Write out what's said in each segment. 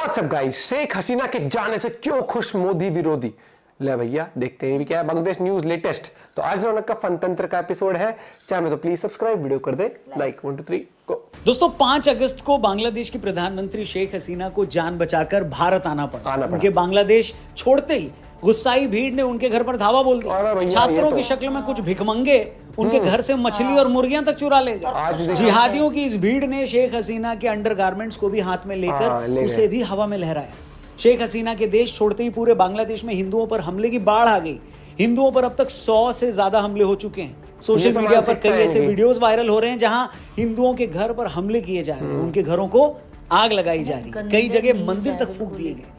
What's up guys, Sheikh Hasina के जाने से क्यों खुश मोदी विरोधी। ले भैया देखते हैं भी क्या है बांग्लादेश न्यूज लेटेस्ट। तो आज रौनक का फनतंत्र का एपिसोड है। चाहे तो प्लीज सब्सक्राइब, वीडियो कर दे लाइक। 1 2 3 गो। दोस्तों 5 अगस्त को बांग्लादेश की प्रधानमंत्री शेख हसीना को जान बचाकर भारत आना पड़ा। उनके बांग्लादेश छोड़ते ही गुस्साई भीड़ ने उनके घर पर धावा बोल दिया। छात्रों की शक्ल में कुछ भिखमंगे उनके घर से मछली और मुर्गियां तक चुरा ले गए। जिहादियों की इस भीड़ ने शेख हसीना के अंडरगारमेंट्स को भी हाथ में लेकर उसे भी हवा में लहराया। शेख हसीना के देश छोड़ते ही पूरे बांग्लादेश में हिंदुओं पर हमले की बाढ़ आ गई। हिंदुओं पर अब तक 100 से ज्यादा हमले हो चुके हैं। सोशल मीडिया पर कई ऐसे वीडियोस वायरल हो रहे हैं जहां हिंदुओं के घर पर हमले किए जा रहे हैं, उनके घरों को आग लगाई जा रही है, कई जगह मंदिर तक फूंक दिए गए।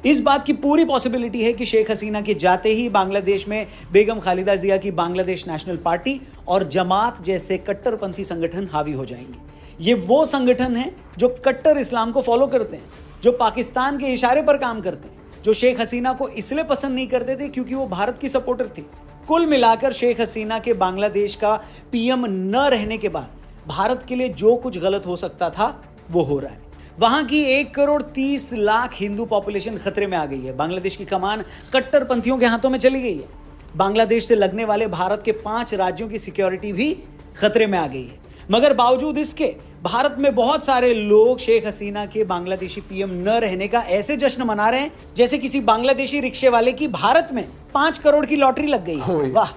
इस बात की पूरी पॉसिबिलिटी है कि शेख हसीना के जाते ही बांग्लादेश में बेगम खालिदा जिया की बांग्लादेश नेशनल पार्टी और जमात जैसे कट्टरपंथी संगठन हावी हो जाएंगे। ये वो संगठन हैं जो कट्टर इस्लाम को फॉलो करते हैं, जो पाकिस्तान के इशारे पर काम करते हैं, जो शेख हसीना को इसलिए पसंद नहीं करते थे क्योंकि वो भारत की सपोर्टर थी। कुल मिलाकर शेख हसीना के बांग्लादेश का पीएम न रहने के बाद भारत के लिए जो कुछ गलत हो सकता था वो हो रहा है। वहां की 1,30,00,000 हिंदू पॉपुलेशन खतरे में आ गई है। बांग्लादेश की कमान कट्टरपंथियों के हाथों में चली गई है। बांग्लादेश से लगने वाले भारत के 5 राज्यों की सिक्योरिटी भी खतरे में आ गई है। मगर बावजूद इसके भारत में बहुत सारे लोग शेख हसीना के बांग्लादेशी पीएम न रहने का ऐसे जश्न मना रहे हैं जैसे किसी बांग्लादेशी रिक्शे वाले की भारत में 5 करोड़ की लॉटरी लग गई है। वाह।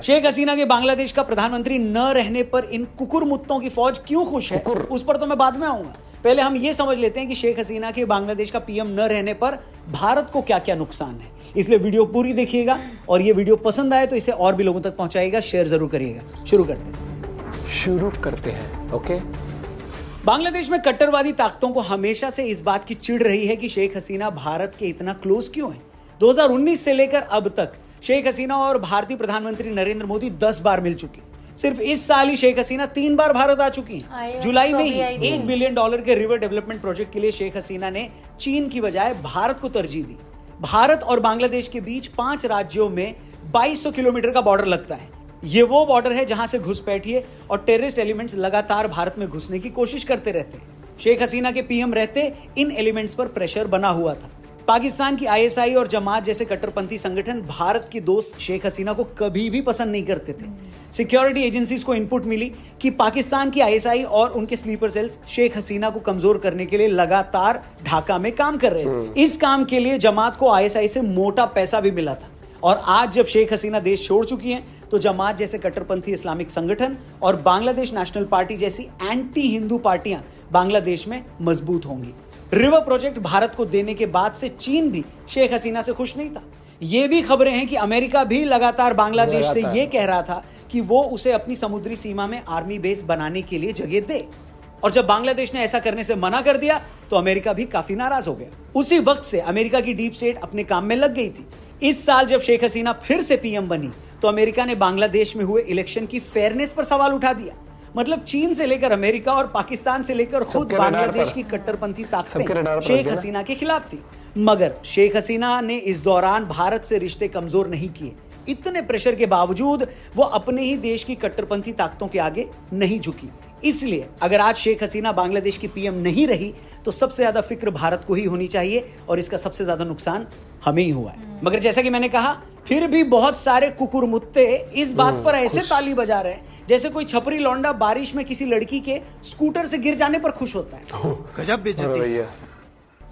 शेख हसीना के बांग्लादेश का प्रधानमंत्री न रहने पर इन कुकुरमुत्तों की फौज क्यों खुश है, उस पर तो मैं बाद में आऊंगा। पहले हम ये समझ लेते हैं कि शेख हसीना के बांग्लादेश का पीएम न रहने पर भारत को क्या क्या नुकसान है। इसलिए वीडियो पूरी देखिएगा और ये वीडियो पसंद आए तो इसे और भी लोगों तक पहुंचाइएगा, शेयर जरूर करिएगा। शुरू करते हैं। ओके। बांग्लादेश में कट्टरवादी ताकतों को हमेशा से इस बात की चिढ़ रही है कि शेख हसीना भारत के इतना क्लोज क्यों है। 2019 से लेकर अब तक शेख हसीना और भारतीय प्रधानमंत्री नरेंद्र मोदी 10 बार मिल चुके हैं। सिर्फ इस साल ही शेख हसीना 3 बार भारत आ चुकी हैं। जुलाई में ही $1 बिलियन के रिवर डेवलपमेंट प्रोजेक्ट के लिए शेख हसीना ने चीन की बजाय भारत को तरजीह दी। भारत और बांग्लादेश के बीच 5 राज्यों में 2200 किलोमीटर का बॉर्डर लगता है। ये वो बॉर्डर है जहां से घुसपैठिए और टेररिस्ट एलिमेंट्स लगातार भारत में घुसने की कोशिश करते रहते हैं। शेख हसीना के पीएम रहते इन एलिमेंट्स पर प्रेशर बना हुआ था। पाकिस्तान की आईएसआई और जमात जैसे कट्टरपंथी संगठन भारत की दोस्त शेख हसीना को कभी भी पसंद नहीं करते थे। सिक्योरिटी एजेंसीज को इनपुट मिली कि पाकिस्तान की आईएसआई और उनके स्लीपर सेल्स शेख हसीना को कमजोर करने के लिए लगातार ढाका में काम कर रहे थे। इस काम के लिए जमात को आईएसआई से मोटा पैसा भी मिला था। और आज जब शेख हसीना देश छोड़ चुकी हैं तो जमात जैसे कट्टरपंथी इस्लामिक संगठन और बांग्लादेश नेशनल पार्टी जैसी एंटी हिंदू पार्टियां बांग्लादेश में मजबूत होंगी। रिवर प्रोजेक्ट भारत को देने के बाद से चीन भी शेख हसीना से खुश नहीं था। ये भी खबरें हैं कि अमेरिका भी लगातार बांग्लादेश से ये कह रहा था कि वो उसे अपनी समुद्री सीमा में आर्मी बेस बनाने के लिए जगह दे। और जब बांग्लादेश ने ऐसा करने से मना कर दिया तो अमेरिका भी काफी नाराज हो गया। उसी वक्त से अमेरिका की डीप स्टेट अपने काम में लग गई थी। इस साल जब शेख हसीना फिर से पीएम बनी तो अमेरिका ने बांग्लादेश में हुए इलेक्शन की फेयरनेस पर सवाल उठा दिया। मतलब चीन से लेकर अमेरिका और पाकिस्तान से लेकर खुद बांग्लादेश की कट्टरपंथी ताकतें शेख हसीना के खिलाफ थी। मगर शेख हसीना ने इस दौरान भारत से रिश्ते कमजोर नहीं किए। इतने प्रेशर के बावजूद वो अपने ही देश की कट्टरपंथी ताकतों के आगे नहीं झुकी। इसलिए अगर आज शेख हसीना बांग्लादेश की पीएम नहीं रही तो सबसे ज्यादा फिक्र भारत को ही होनी चाहिए और इसका सबसे ज्यादा नुकसान हमें ही हुआ है। मगर जैसा कि मैंने कहा, फिर भी बहुत सारे कुकुरमुत्ते इस बात पर ऐसे ताली बजा रहे हैं जैसे कोई छपरी लौंडा बारिश में किसी लड़की के स्कूटर से गिर जाने पर खुश होता है। गजब बेइज्जती।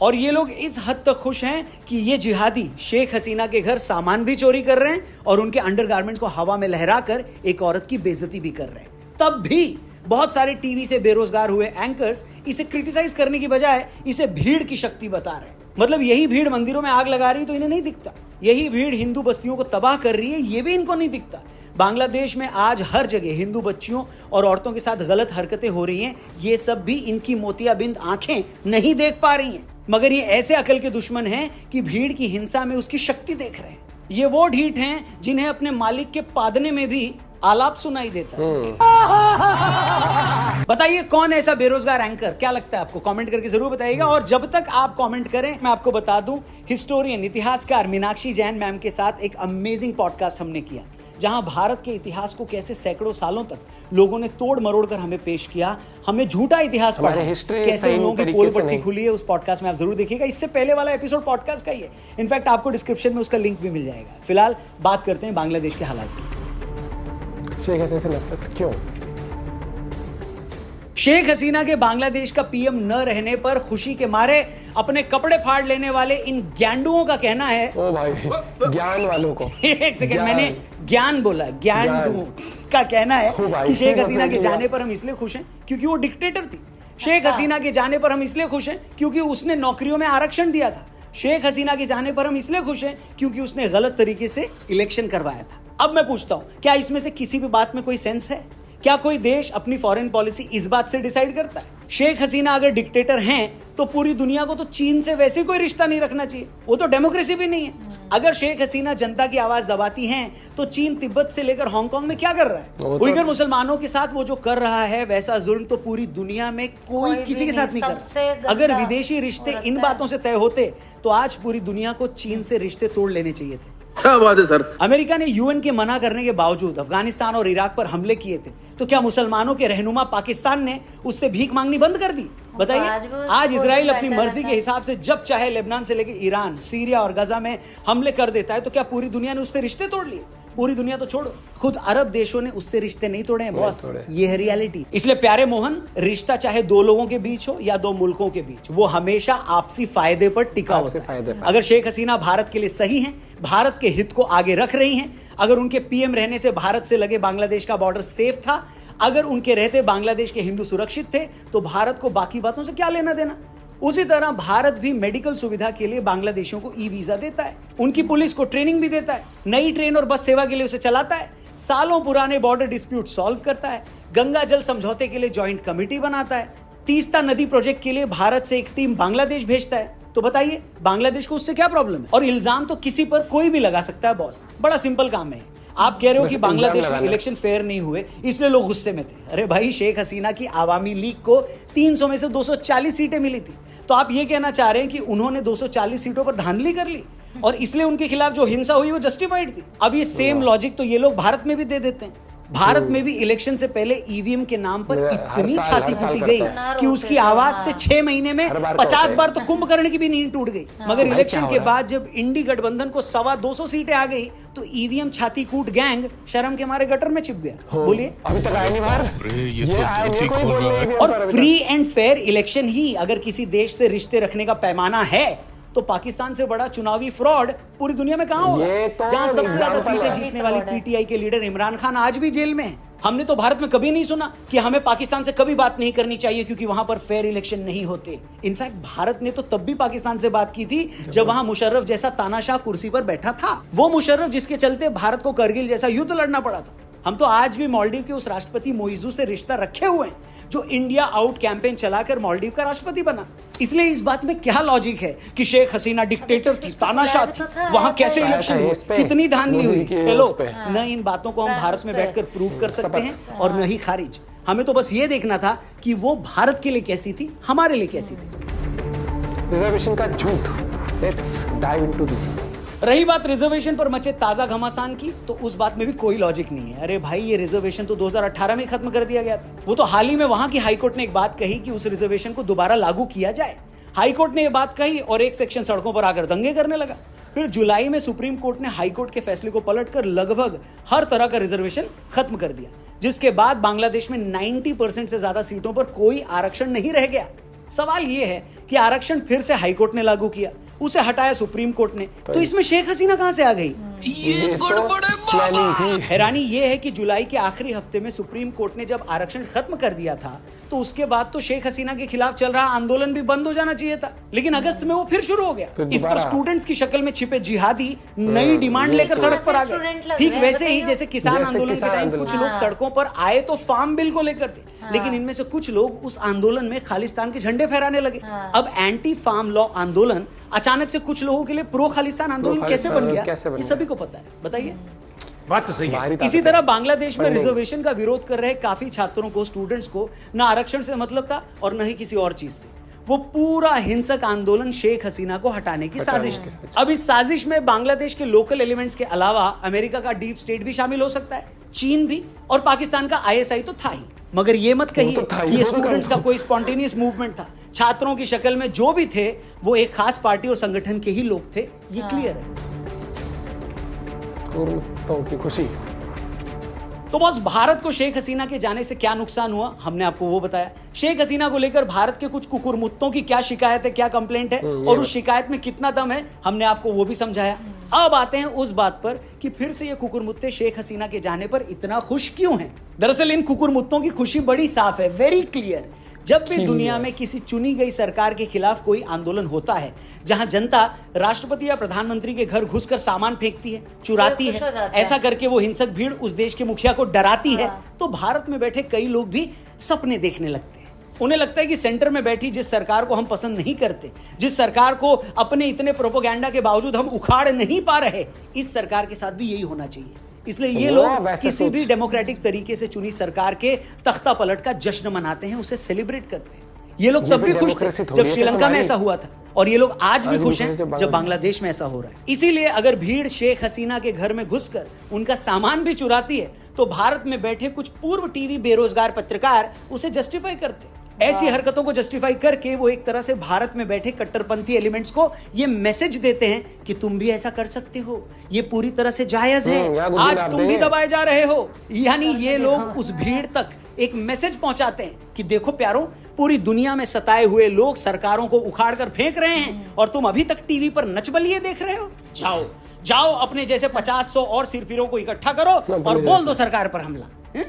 और ये लोग इस हद तक खुश हैं कि ये जिहादी शेख हसीना के घर सामान भी चोरी कर रहे हैं और उनके अंडरगारमेंट्स को हवा में लहराकर एक औरत की बेइज्जती भी कर रहे हैं। तब भी बहुत सारे टीवी से बेरोजगार हुए एंकर्स इसे क्रिटिसाइज करने की बजाय इसे भीड़ की शक्ति बता रहे हैं। मतलब यही भीड़ मंदिरों में आग लगा रही तो इन्हें नहीं दिखता। यही भीड़ हिंदू बस्तियों को तबाह कर रही है, ये भी इनको नहीं दिखता। बांग्लादेश में आज हर जगह हिंदू बच्चियों और औरतों के साथ गलत हरकतें हो रही हैं। ये सब भी इनकी मोतियाबिंद आंखें नहीं देख पा रही हैं। मगर ये ऐसे अकल के दुश्मन हैं कि भीड़ की हिंसा में उसकी शक्ति देख रहे हैं। ये वो ढीठ हैं जिन्हें अपने मालिक के पादने में भी आलाप सुनाई देता है। बताइए कौन है ऐसा बेरोजगार एंकर? क्या लगता है आपको? कमेंट करके जरूर बताइएगा। और जब तक आप कमेंट करें मैं आपको बता दूं, हिस्टोरियन इतिहासकार मीनाक्षी जैन मैम के साथ एक अमेजिंग पॉडकास्ट हमने किया जहां भारत के इतिहास को कैसे सैकड़ों सालों तक लोगों ने तोड़ मरोड़ कर हमें पेश किया, हमें झूठा इतिहास हमारे पढ़ा, हिस्ट्री कैसे सही उन लोगों की तरीके पोल से पट्टी नहीं। खुली है, उस पॉडकास्ट में आप जरूर देखिएगा। इससे पहले वाला एपिसोड पॉडकास्ट का ही है, इनफैक्ट आपको डिस्क्रिप्शन में उसका लिंक भी मिल जाएगा। फिलहाल बात करते हैं बांग्लादेश के हालात की। शेख हसीना से नफरत क्यों? शेख हसीना के बांग्लादेश का पीएम न रहने पर खुशी के मारे अपने कपड़े फाड़ लेने वाले इन ग्यांडुओं का कहना है, ओ भाई, ज्ञान वालों को एक सेकंड, ज्ञान। मैंने ज्ञान बोला, ग्यांडुओं का कहना है ओ भाई, कि शेख ठीक हसीना है, के ठीक है। जाने पर हम इसलिए खुश हैं क्योंकि वो डिक्टेटर थी। शेख हसीना के जाने पर हम इसलिए खुश हैं क्योंकि उसने नौकरियों में आरक्षण दिया था। शेख हसीना के जाने पर हम इसलिए खुश हैं क्योंकि उसने गलत तरीके से इलेक्शन करवाया था। अब मैं पूछता हूं, क्या इसमें से किसी भी बात में कोई सेंस है? क्या कोई देश अपनी फॉरेन पॉलिसी इस बात से डिसाइड करता है? शेख हसीना अगर डिक्टेटर हैं तो पूरी दुनिया को तो चीन से वैसे कोई रिश्ता नहीं रखना चाहिए, वो तो डेमोक्रेसी भी नहीं है। अगर शेख हसीना जनता की आवाज दबाती हैं तो चीन तिब्बत से लेकर हांगकांग में क्या कर रहा वो है? तो- उइगर मुसलमानों के साथ वो जो कर रहा है वैसा जुल्म तो पूरी दुनिया में कोई कोई किसी भी के साथ नहीं नहीं, कर सबसे रहा। गंदा अगर विदेशी रिश्ते और इन रखता है। बातों से तय होते तो आज पूरी दुनिया को चीन से रिश्ते तोड़ लेने चाहिए थे। क्या बात है सर। अमेरिका ने यूएन के मना करने के बावजूद अफगानिस्तान और इराक पर हमले किए थे, तो क्या मुसलमानों के रहनुमा पाकिस्तान ने उससे भीख मांगनी बंद कर दी? आज बताइए। वो आज इसराइल अपनी बैठा मर्जी रहता के है। हिसाब से जब चाहे लेबनान से लेकर ईरान, सीरिया और गजा में हमले कर देता है, तो क्या पूरी दुनिया ने उससे रिश्ते तोड़ लिए? पूरी दुनिया तो छोड़ो, खुद अरब देशों ने उससे रिश्ते नहीं तोड़े हैं बॉस। तोड़े। ये है रियलिटी। इसलिए प्यारे मोहन, रिश्ता चाहे दो लोगों के बीच हो या दो मुल्कों के बीच, वो हमेशा आपसी फायदे पर टिका आपसी होता फायदे है। पर। अगर शेख हसीना भारत के लिए सही हैं, भारत के हित को आगे रख रही हैं, अगर उनके पीएम रहने से भारत से लगे बांग्लादेश का बॉर्डर सेफ था, अगर उनके रहते बांग्लादेश के हिंदू सुरक्षित थे, तो भारत को बाकी बातों से क्या लेना देना? उसी तरह भारत भी मेडिकल सुविधा के लिए बांग्लादेशियों को ई वीजा देता है, उनकी पुलिस को ट्रेनिंग भी देता है, नई ट्रेन और बस सेवा के लिए उसे चलाता है, सालों पुराने बॉर्डर डिस्प्यूट सॉल्व करता है, गंगा जल समझौते के लिए जॉइंट कमेटी बनाता है, तीस्ता नदी प्रोजेक्ट के लिए भारत से एक टीम बांग्लादेश भेजता है। तो बताइए, बांग्लादेश को उससे क्या प्रॉब्लम है? और इल्जाम तो किसी पर कोई भी लगा सकता है बॉस, बड़ा सिंपल काम है। आप कह रहे हो बस कि इल्जाम बांग्लादेश में लगाना। इलेक्शन फेयर नहीं हुए इसलिए लोग गुस्से में थे। अरे भाई, शेख हसीना की आवामी लीग को 300 में से 240 सीटें मिली थी, तो आप ये कहना चाह रहे हैं कि उन्होंने 240 सीटों पर धांधली कर ली और इसलिए उनके खिलाफ जो हिंसा हुई वो जस्टिफाइड थी। अब ये सेम लॉजिक तो ये लोग भारत में भी दे देते हैं। भारत में भी इलेक्शन से पहले ईवीएम के नाम पर हर इतनी साल- छाती हर साल फूटी करते गई हैं। कि उसकी आवाज से 6 महीने में हर बार 50 करते बार हैं। तो कुंभकर्ण की भी नींद टूट गई। मगर भाई, इलेक्शन क्या के हो रहा है? बाद जब इंडी गठबंधन को 225 सीटें आ गई तो ईवीएम छाती कूट गैंग शर्म के मारे गटर में छिप गया। बोलिए। अभी तक आया नहीं बाहर। ये तो आया नहीं, ज्योति कोई खोल बोल रहा नहीं है। भी और हम पर अभी फ्री एंड फेयर इलेक्शन ही अगर किसी देश से रिश्ते रखने का पैमाना है तो पाकिस्तान से बड़ा चुनावी फ्रॉड पूरी दुनिया में कहां होगा? ये तो जहां सबसे ज्यादा example सीटें है। जीतने वाली फ्रॉड है। पीटीआई के लीडर इमरान खान आज भी जेल में है। हमने तो भारत में कभी नहीं सुना कि हमें पाकिस्तान से कभी बात नहीं करनी चाहिए क्योंकि वहां पर फेयर इलेक्शन नहीं होते। इनफैक्ट भारत ने तो तब भी पाकिस्तान से बात की थी जब वहां मुशर्रफ जैसा तानाशाह कुर्सी पर बैठा था। वो मुशर्रफ जिसके चलते भारत को करगिल जैसा युद्ध लड़ना पड़ा था। हम तो आज भी मालदीव के उस राष्ट्रपति मोइजू से रिश्ता रखे हुए हैं जो इंडिया आउट कैंपेन चलाकर मालदीव का राष्ट्रपति बना। इसलिए इस बात में क्या लॉजिक है कि शेख हसीना डिक्टेटर थी, तानाशाह थी, वहां कैसे आया था इलेक्शन हुए, इस पे, कितनी धांधली मोदी हुई? की हेलो, उस पे। न इन बातों को हम भारत में उस पे। बैठकर प्रूव कर सकते हैं और न ही खारिज। हमें तो बस ये देखना था कि वो भारत के लिए कैसी थी, हमारे लिए कैसी थी। रिजर्वेशन का झूठ। Let's dive into this. रही बात रिजर्वेशन पर मचे ताजा घमासान की, तो उस बात में भी कोई लॉजिक नहीं है। अरे भाई, ये रिजर्वेशन तो 2018 में खत्म कर दिया गया था। वो तो हाल ही में वहां की हाईकोर्ट ने एक बात कही कि उस रिजर्वेशन को दोबारा लागू किया जाए। हाईकोर्ट ने ये बात कही और एक सेक्शन सड़कों पर आकर दंगे करने लगा। फिर जुलाई में सुप्रीम कोर्ट ने हाईकोर्ट के फैसले को पलटकर लगभग हर तरह का रिजर्वेशन खत्म कर दिया, जिसके बाद बांग्लादेश में 90% से ज्यादा सीटों पर कोई आरक्षण नहीं रह गया। सवाल यह है कि आरक्षण फिर से हाईकोर्ट ने लागू किया, उसे हटाया सुप्रीम कोर्ट ने, तो इसमें शेख हसीना कहां से आ गई? ये गड़बड़ है प्लानिंग थी। हैरानी यह है कि जुलाई के आखिरी हफ्ते में सुप्रीम कोर्ट ने जब आरक्षण खत्म कर दिया था तो उसके बाद तो शेख हसीना के खिलाफ चल रहा आंदोलन भी बंद हो जाना चाहिए था, लेकिन अगस्त में वो फिर शुरू हो गया। फिर इस पर दोबारा। स्टूडेंट्स की शक्ल में छिपे जिहादी नई डिमांड ये लेकर तो- सड़क पर आ स्टूडेंट गए। लग ठीक रहे हैं, वैसे ही बताइए। जैसे किसान जैसे आंदोलन के किसान टाइम आंदोलन। कुछ लोग सड़कों पर आए तो फार्म बिल को लेकर थे, लेकिन इनमें से कुछ लोग उस आंदोलन में खालिस्तान के झंडे फहराने लगे। अब एंटी फार्म लॉ आंदोलन अचानक से कुछ लोगों के लिए प्रो खालिस्तान आंदोलन कैसे बन गया, कैसे बन ये गया? सभी को पता है। बताइए। बात तो सही है। बाहरी इसी ताकत तरह है। बांग्लादेश में पर नहीं। रिजर्वेशन का विरोध कर रहे काफी छात्रों को, स्टूडेंट्स को, न आरक्षण से मतलब था और न ही किसी और चीज से। वो पूरा हिंसक आंदोलन शेख हसीना को हटाने की साजिश थी। अब इस साजिश में बांग्लादेश के लोकल एलिमेंट्स के अलावा अमेरिका का डीप स्टेट भी शामिल हो सकता है, चीन भी, और पाकिस्तान का आईएसआई तो था ही। मगर ये मत कहिए कि ये स्टूडेंट्स का कोई स्पॉन्टेनियस मूवमेंट था। छात्रों की शक्ल में जो भी थे वो एक खास पार्टी और संगठन के ही लोग थे, ये क्लियर है। तो की खुशी। तो बॉस, भारत को शेख हसीना के जाने से क्या नुकसान हुआ, हमने आपको वो बताया। शेख हसीना को लेकर भारत के कुछ कुकुरमुत्तों की क्या शिकायत है, क्या कंप्लेंट है और उस शिकायत में कितना दम है, हमने आपको वो भी समझाया। अब आते हैं उस बात पर कि फिर से ये कुकुरमुत्ते शेख हसीना के जाने पर इतना खुश क्यों हैं। दरअसल इन कुकुरमुत्तों की खुशी बड़ी साफ है, वेरी क्लियर। जब भी दुनिया में किसी चुनी गई सरकार के खिलाफ कोई आंदोलन होता है, जहां जनता राष्ट्रपति या प्रधानमंत्री के घर घुसकर सामान फेंकती है, चुराती है, ऐसा करके वो हिंसक भीड़ उस देश के मुखिया को डराती है, तो भारत में बैठे कई लोग भी सपने देखने लगते हैं। उन्हें लगता है कि सेंटर में बैठी जिस सरकार को हम पसंद नहीं करते, जिस सरकार को अपने इतने प्रोपोगेंडा के बावजूद हम उखाड़ नहीं पा रहे, इस सरकार के साथ भी यही होना चाहिए। इसलिए ये लोग किसी भी डेमोक्रेटिक तरीके से चुनी सरकार के तख्ता पलट का जश्न मनाते हैं, उसे सेलिब्रेट करते हैं। ये लोग तब भी खुश थे जब श्रीलंका में ऐसा हुआ था, और ये लोग आज भी खुश हैं जब बांग्लादेश में ऐसा हो रहा है। इसीलिए अगर भीड़ शेख हसीना के घर में घुसकर उनका सामान भी चुराती है, तो भारत में बैठे कुछ पूर्व टीवी बेरोजगार पत्रकार उसे जस्टिफाई करते हैं। ऐसी हरकतों को जस्टिफाई करके वो एक तरह से भारत में बैठे कट्टरपंथी एलिमेंट्स को ये मैसेज देते हैं कि तुम भी ऐसा कर सकते हो, ये पूरी तरह से जायज है, आज तुम भी दबाए जा रहे हो। यानी ये लोग उस भीड़ तक एक मैसेज पहुंचाते हैं कि देखो प्यारों, पूरी दुनिया में सताए हुए लोग सरकारों को उखाड़ कर फेंक रहे हैं और तुम अभी तक टीवी पर नचबलिए देख रहे हो। जाओ जाओ, अपने जैसे 50-100 और सिरफिरों को इकट्ठा करो और बोल दो सरकार पर हमला।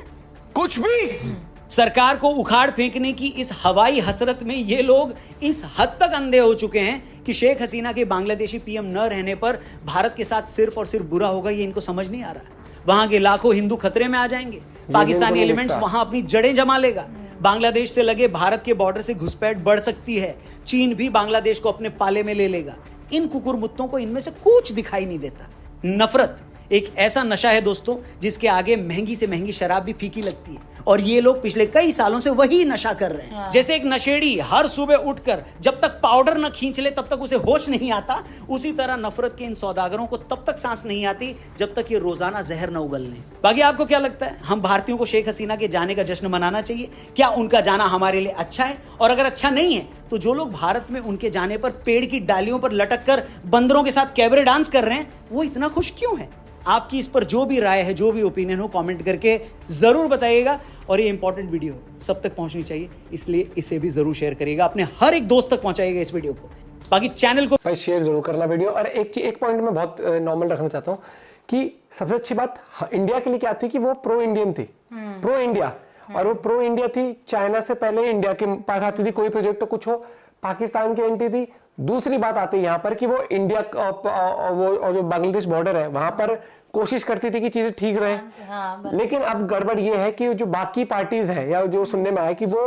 कुछ भी सरकार को उखाड़ फेंकने की इस हवाई हसरत में ये लोग इस हद तक अंधे हो चुके हैं कि शेख हसीना के बांग्लादेशी पीएम न रहने पर भारत के साथ सिर्फ और सिर्फ बुरा होगा, ये इनको समझ नहीं आ रहा है। वहां के लाखों हिंदू खतरे में आ जाएंगे, पाकिस्तानी एलिमेंट्स वहां अपनी जड़ें जमा लेगा, बांग्लादेश से लगे भारत के बॉर्डर से घुसपैठ बढ़ सकती है, चीन भी बांग्लादेश को अपने पाले में ले लेगा। इन कुकुरमुत्तों को इनमें से कुछ दिखाई नहीं देता। नफरत एक ऐसा नशा है दोस्तों, जिसके आगे महंगी से महंगी शराब भी फीकी लगती है, और ये लोग पिछले कई सालों से वही नशा कर रहे हैं। जैसे एक नशेड़ी हर सुबह उठकर जब तक पाउडर न खींच ले तब तक उसे होश नहीं आता, उसी तरह नफरत के इन सौदागरों को तब तक सांस नहीं आती जब तक ये रोजाना जहर न उगल लें। बाकी आपको क्या लगता है, हम भारतीयों को शेख हसीना के जाने का जश्न मनाना चाहिए? क्या उनका जाना हमारे लिए अच्छा है? और अगर अच्छा नहीं है तो जो लोग भारत में उनके जाने पर पेड़ की डालियों पर लटक कर बंदरों के साथ कैबरे डांस कर रहे हैं, वो इतना खुश क्यों है? आपकी इस पर जो भी राय है, जो भी ओपिनियन हो, कमेंट करके जरूर बताइएगा। और ये इंपॉर्टेंट वीडियो सब तक पहुंचनी चाहिए, इसलिए इसे भी जरूर शेयर करिएगा, अपने हर एक दोस्त तक पहुंचाइएगा इस वीडियो को। बाकी चैनल को भाई शेयर जरूर करना वीडियो। और एक पॉइंट मैं बहुत नॉर्मल रखना चाहता हूँ कि सबसे अच्छी बात इंडिया के लिए क्या थी कि वो प्रो इंडियन थी, प्रो इंडिया, और वो प्रो इंडिया थी। चाइना से पहले इंडिया के पास आती थी, कोई प्रोजेक्ट तो कुछ हो, पाकिस्तान की एंटी थी। दूसरी बात आती है यहाँ पर कि वो इंडिया वो जो बांग्लादेश बॉर्डर है वहां पर कोशिश करती थी कि चीजें ठीक रहे। लेकिन अब गड़बड़ ये है कि जो बाकी पार्टीज हैं, या जो सुनने में आया कि वो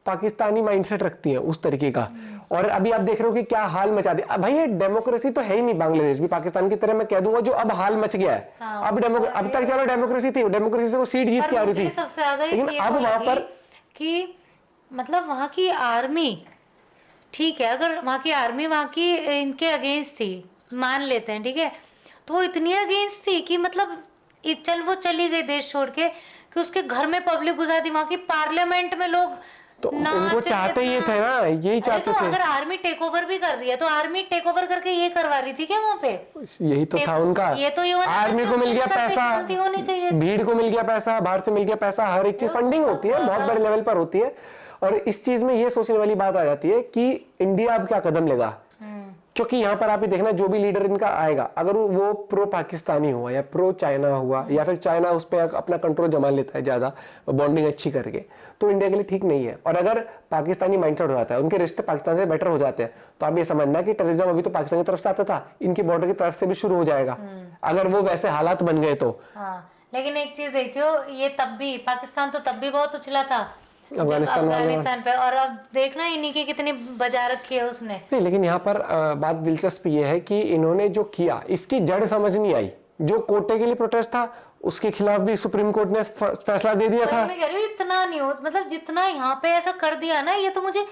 पाकिस्तानी माइंडसेट रखती हैं उस तरीके का, और अभी आप देख रहे हो कि क्या हाल मचा दिया। भाई ये डेमोक्रेसी तो है ही नहीं, बांग्लादेश भी पाकिस्तान की तरह मैं कह दूंगा, जो अब हाल मच गया है। अब तक चलो डेमोक्रेसी थी, डेमोक्रेसी से वो सीट जीत के आ रही थी, लेकिन अब वहां पर कि मतलब वहां की आर्मी, ठीक है, अगर वहां की आर्मी वहां की इनके अगेंस्ट थी, मान लेते हैं, ठीक है, तो वो इतनी अगेंस्ट थी कि मतलब वो चली गई देश छोड़ के, कि उसके घर में पब्लिक घुसा दी, वहां की पार्लियामेंट में लोग तो उनको चाहते ये थे ना, यही चाहते थे। अगर आर्मी टेक ओवर भी कर रही है तो आर्मी टेक ओवर करके ये करवा रही थी क्या वहाँ पे? यही तो था उनका। ये तो आर्मी को मिल गया पैसा, भीड़ को मिल गया पैसा, बाहर से मिल गया पैसा, हर एक चीज फंडिंग होती है, बहुत बड़े लेवल पर होती है। और इस चीज में ये सोचने वाली बात आ जाती है कि इंडिया अब क्या कदम लेगा, क्योंकि यहाँ पर आप ही देखना, जो भी लीडर इनका आएगा, अगर वो प्रो पाकिस्तानी हुआ या प्रो चाइना हुआ, या फिर चाइना उस पर अपना कंट्रोल जमा लेता है ज्यादा बॉन्डिंग अच्छी करके, तो इंडिया के लिए ठीक नहीं है। और अगर पाकिस्तानी माइंडसेट हो जाता है, उनके रिश्ते पाकिस्तान से बेटर हो जाते हैं, तो आप ये समझना कि टेररिज्म अभी तो पाकिस्तान की तरफ से आता था, इनकी बॉर्डर की तरफ से भी शुरू हो जाएगा, अगर वो वैसे हालात बन गए तो। लेकिन एक चीज देखियो, ये तब भी पाकिस्तान तो तब भी बहुत उछला था अफगानिस्तान पे, और अब देखना इन्हीं की कितनी बजा रखी है उसने। नहीं, लेकिन यहाँ पर बात दिलचस्प ये है कि इन्होंने जो किया इसकी जड़ समझ नहीं आई। जो कोटे के लिए प्रोटेस्ट था उसके खिलाफ भी सुप्रीम कोर्ट ने फैसला दे दिया था। मैं कह रही हूँ इतना नहीं हो, मतलब जितना यहाँ पे ऐसा कर दिया ना, ये तो मुझे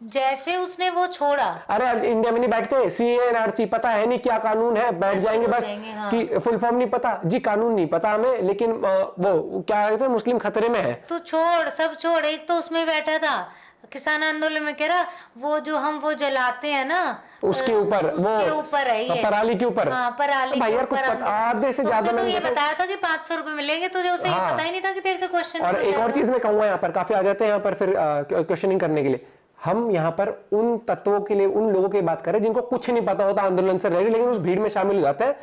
जैसे उसने वो छोड़ा, अरे अब इंडिया में नहीं बैठते, CANRC पता है नहीं क्या कानून है, बैठ जाएंगे बस हाँ। कि फुल फॉर्म नहीं पता जी, कानून नहीं पता हमें, लेकिन वो क्या कहते हैं, मुस्लिम खतरे में है। तो छोड़, सब छोड़। एक तो उसमें बैठा था किसान आंदोलन में, कह रहा वो जो हम वो जलाते हैं ना, उसके ऊपर, उसके ऊपर है ये, पराली के ऊपर। हाँ, पराली भाई के यार कुछ ऊपर पता, आधे से तो ज्यादा उसे तो मैंने ये देखा। बताया था कि 500 रुपए मिलेंगे तुझे, उसे ये हाँ। पता ही नहीं था कि तेरे से क्वेश्चन। और एक और चीज मैं कहूंगा, यहाँ पर काफी आ जाते हैं यहाँ पर फिर क्वेश्चनिंग करने के लिए। हम यहाँ पर उन तत्वों के लिए, उन लोगों की बात करें जिनको कुछ नहीं पता होता आंदोलन से रिलेटेड, लेकिन उस भीड़ में शामिल हो जाते हैं,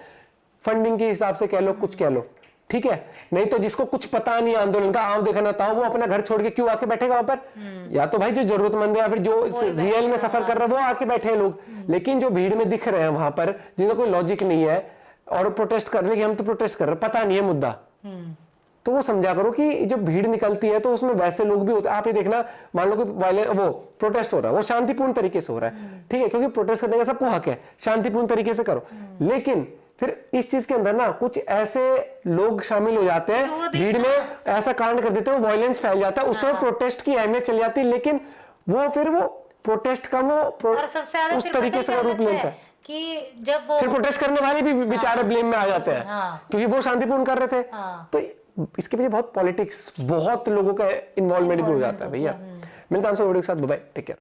फंडिंग के हिसाब से कह लो, कुछ कह लो, ठीक है। नहीं तो जिसको कुछ पता नहीं आंदोलन का, आओ देखना था, वो अपना घर छोड़ के क्यों आके बैठेगा वहां पर? या तो भाई जो जरूरतमंद है, या फिर जो रियल में सफर कर रहा है वो आके बैठे हैं लोग। लेकिन जो भीड़ में दिख रहे हैं वहां पर, जिनका कोई लॉजिक नहीं है और प्रोटेस्ट कर रहे हैं, हम तो प्रोटेस्ट कर रहे हैं, पता नहीं है मुद्दा, तो वो समझा करो कि जब भीड़ निकलती है तो उसमें वैसे लोग भी होते हैं। आप ये देखना, मान लो कि वो प्रोटेस्ट हो रहा है, वो शांतिपूर्ण तरीके से हो रहा है, ठीक है, क्योंकि प्रोटेस्ट करने का सबको हक है, शांतिपूर्ण तरीके से करो। लेकिन फिर इस चीज के अंदर ना कुछ ऐसे लोग शामिल हो जाते हैं, भीड़ में ऐसा कांड कर देते हैं, वायलेंस फैल जाता है, उस समय प्रोटेस्ट की अहमियत चली जाती है, लेकिन वो फिर वो प्रोटेस्ट का वो और सबसे ज्यादा उस फिर तरीके से रूप लेता है कि जब वो फिर प्रोटेस्ट करने वाले भी बेचारे ब्लेम में आ जाते हैं, हाँ। क्योंकि वो शांतिपूर्ण कर रहे थे। हाँ। तो इसके पीछे बहुत पॉलिटिक्स, बहुत लोगों का इन्वॉल्वमेंट भी हो जाता है भैया। मिलता हूं आपसे वीडियो के साथ, बाय बाय, टेक केयर।